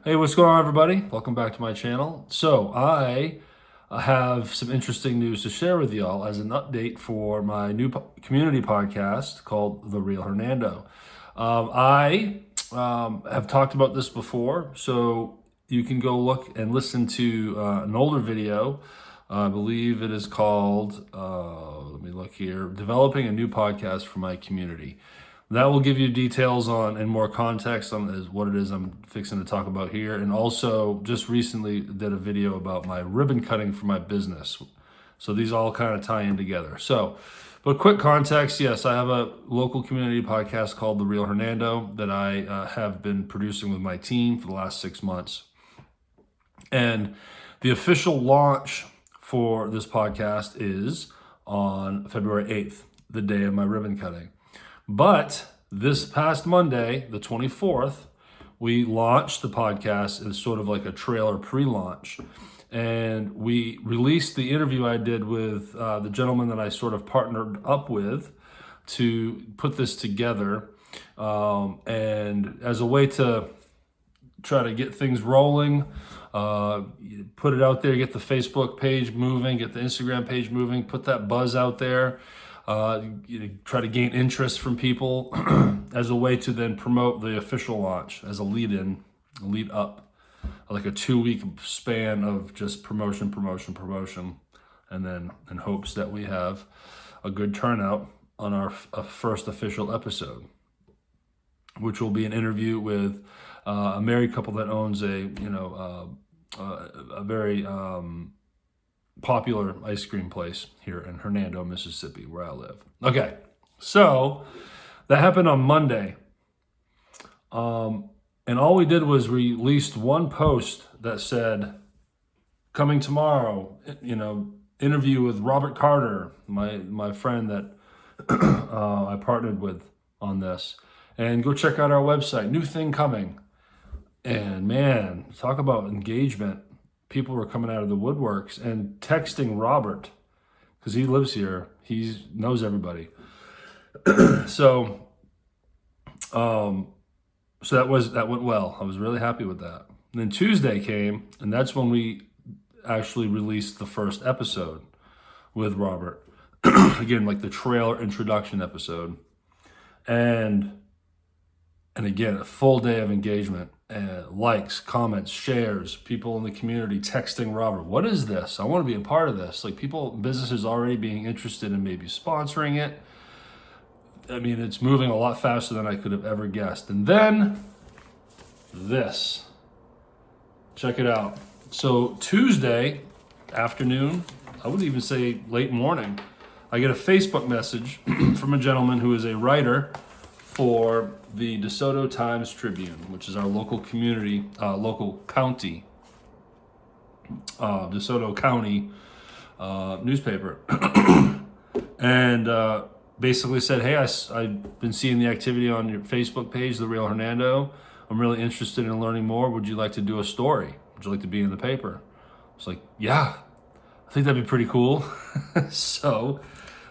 Hey, what's going on, everybody? Welcome back to my channel. So I have some interesting news to share with y'all as an update for my new community podcast called The Real Hernando. I have talked about this before, so you can go look and listen to an older video. I believe it is called, let me look here, Developing a New Podcast for My Community. That will give you details on and more context on what it is I'm fixing to talk about here. And also just recently did a video about my ribbon cutting for my business. So these all kind of tie in together. But quick context, yes, I have a local community podcast called The Real Hernando that I have been producing with my team for the last 6 months. And the official launch for this podcast is on February 8th, the day of my ribbon cutting. But this past Monday, the 24th, we launched the podcast as sort of like a trailer pre-launch. And we released the interview I did with the gentleman that I sort of partnered up with to put this together. And as a way to try to get things rolling, put it out there, get the Facebook page moving, get the Instagram page moving, put that buzz out there. Try to gain interest from people as a way to then promote the official launch as a lead up, like a 2-week span of just promotion, and then in hopes that we have a good turnout on our first official episode, which will be an interview with a married couple that owns a very popular ice cream place here in Hernando, Mississippi, where I live. Okay, so that happened on Monday. And all we did was released one post that said, coming tomorrow, interview with Robert Carter, my friend that I partnered with on this. And go check out our website, new thing coming. And man, talk about engagement. People were coming out of the woodworks and texting Robert because he lives here. He knows everybody. So that went well. I was really happy with that. And then Tuesday came, and that's when we actually released the first episode with Robert. Again, like the trailer introduction episode. And again, a full day of engagement. Likes, comments, shares, people in the community texting Robert, what is this? I want to be a part of this. Like businesses already being interested in maybe sponsoring it. I mean, it's moving a lot faster than I could have ever guessed. And then this, check it out. So Tuesday afternoon, I would even say late morning, I get a Facebook message from a gentleman who is a writer for the Desoto Times-Tribune, which is our local community, local county, DeSoto County newspaper. And basically said, hey, I've been seeing the activity on your Facebook page, The Real Hernando. I'm really interested in learning more. Would you like to do a story? Would you like to be in the paper? I was like, yeah, I think that'd be pretty cool. So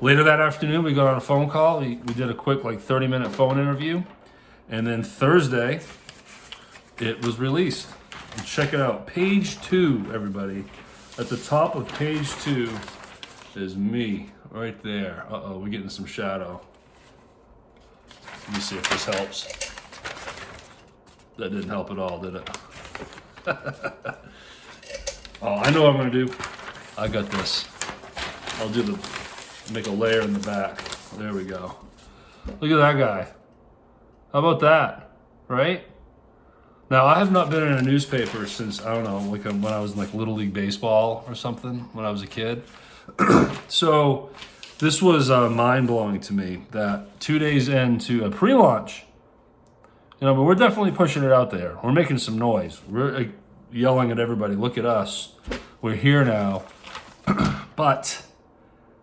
later that afternoon, we got on a phone call. We did a quick 30-minute phone interview. And then Thursday, it was released. And check it out. Page 2, everybody. At the top of page 2 is me right there. Uh-oh, we're getting some shadow. Let me see if this helps. That didn't help at all, did it? Oh, I know what I'm going to do. I got this. I'll make a layer in the back. There we go. Look at that guy. How about that? Right? Now, I have not been in a newspaper since, I don't know, when I was in Little League Baseball or something when I was a kid. So this was mind-blowing to me that 2 days into a pre-launch, but we're definitely pushing it out there. We're making some noise. We're yelling at everybody, look at us. We're here now. But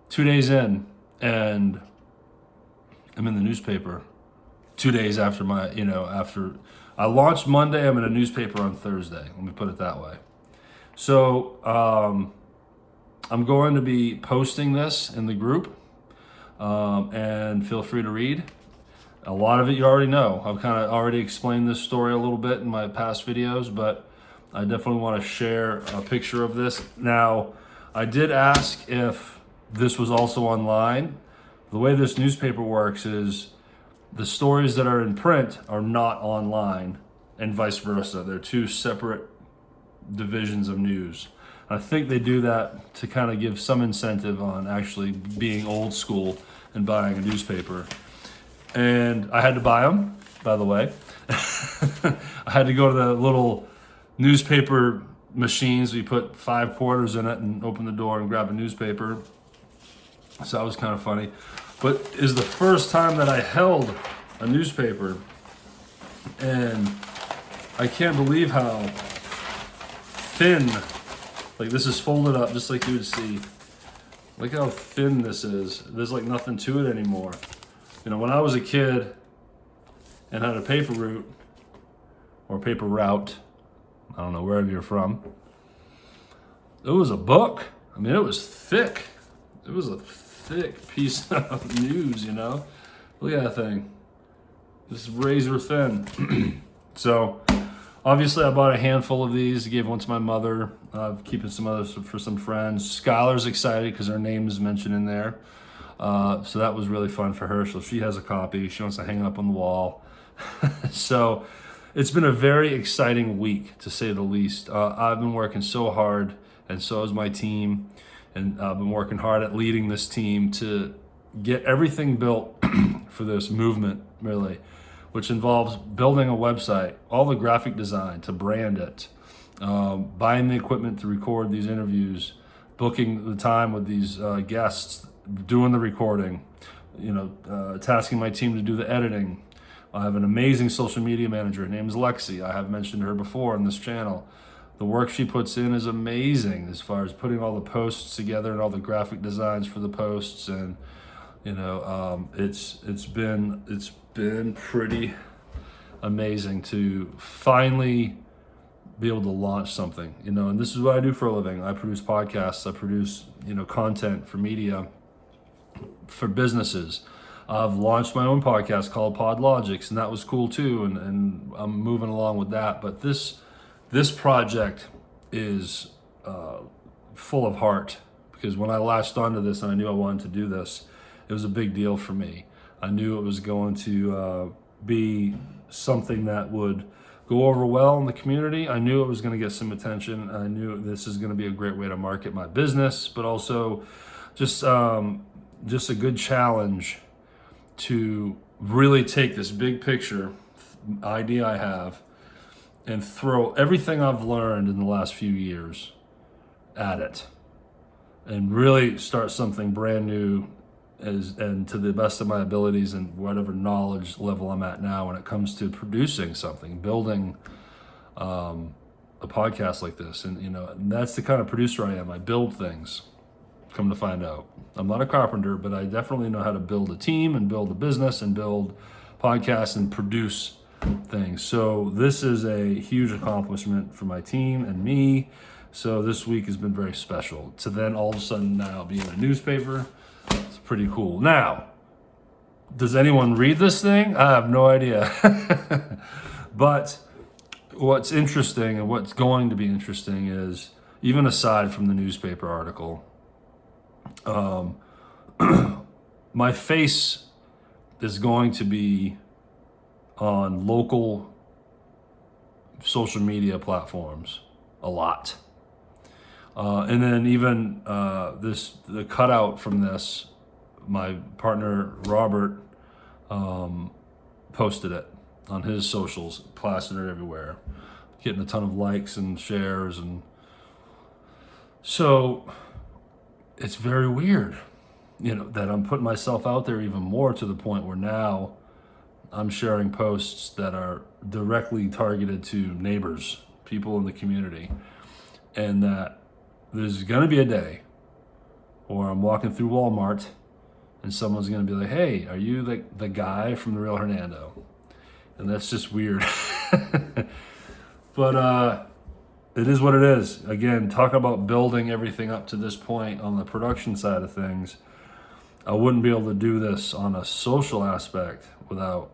2 days in, and I'm in the newspaper 2 days after after I launched Monday, I'm in a newspaper on Thursday. Let me put it that way. So I'm going to be posting this in the group, and feel free to read. A lot of it you already know. I've kind of already explained this story a little bit in my past videos, but I definitely want to share a picture of this. Now, I did ask if this was also online. The way this newspaper works is the stories that are in print are not online, and vice versa. They're two separate divisions of news. I think they do that to kind of give some incentive on actually being old school and buying a newspaper. And I had to buy them, by the way. I had to go to the little newspaper machines. We put 5 quarters in it and open the door and grab a newspaper. So that was kind of funny. But is the first time that I held a newspaper, and I can't believe how thin, like this is folded up just like you would see. Look how thin this is. There's like nothing to it anymore. You know, when I was a kid and had a paper route, or paper route, I don't know, wherever you're from, it was a book. I mean, it was thick. It was a thick piece of news, you know? Look at that thing. This is razor thin. So, obviously, I bought a handful of these, gave one to my mother. I'm keeping some others for some friends. Skylar's excited because her name is mentioned in there. So that was really fun for her. So she has a copy. She wants to hang it up on the wall. So it's been a very exciting week, to say the least. I've been working so hard, and so has my team. And I've been working hard at leading this team to get everything built for this movement, really, which involves building a website, all the graphic design to brand it, buying the equipment to record these interviews, booking the time with these guests, doing the recording, tasking my team to do the editing. I have an amazing social media manager. Her name is Lexi. I have mentioned her before on this channel. The work she puts in is amazing as far as putting all the posts together and all the graphic designs for the posts, and it's been pretty amazing to finally be able to launch something, and this is what I do for a living. I produce podcasts, I produce, content for media, for businesses. I've launched my own podcast called PodLogics, and that was cool too, and I'm moving along with that. But this project is full of heart, because when I latched onto this and I knew I wanted to do this, it was a big deal for me. I knew it was going to be something that would go over well in the community. I knew it was going to get some attention. I knew this is going to be a great way to market my business, but also just a good challenge to really take this big picture idea I have and throw everything I've learned in the last few years at it, and really start something brand new and to the best of my abilities and whatever knowledge level I'm at now when it comes to producing something, building a podcast like this. And that's the kind of producer I am. I build things, come to find out. I'm not a carpenter, but I definitely know how to build a team and build a business and build podcasts and produce things. So this is a huge accomplishment for my team and me. So this week has been very special. To then all of a sudden now be in a newspaper, it's pretty cool. Now, does anyone read this thing? I have no idea. But what's interesting, and what's going to be interesting, is even aside from the newspaper article, my face is going to be on local social media platforms a lot. And then even the cutout from this, my partner Robert posted it on his socials, plastered it everywhere, getting a ton of likes and shares. And so it's very weird, that I'm putting myself out there even more, to the point where now I'm sharing posts that are directly targeted to neighbors, people in the community, and that there's going to be a day where I'm walking through Walmart and someone's going to be like, "Hey, are you the guy from the Real Hernando?" And that's just weird. But it is what it is. Again, talk about building everything up to this point on the production side of things. I wouldn't be able to do this on a social aspect without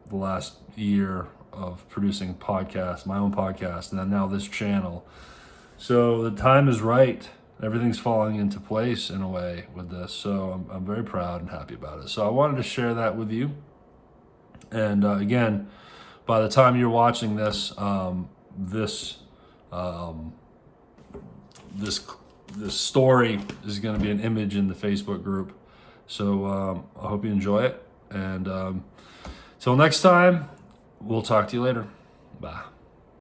the last year of producing podcasts, my own podcast, and then now this channel. So the time is right. Everything's falling into place in a way with this. So I'm very proud and happy about it. So I wanted to share that with you. And again, by the time you're watching this, this story is going to be an image in the Facebook group. So I hope you enjoy it. And till next time, we'll talk to you later. Bye.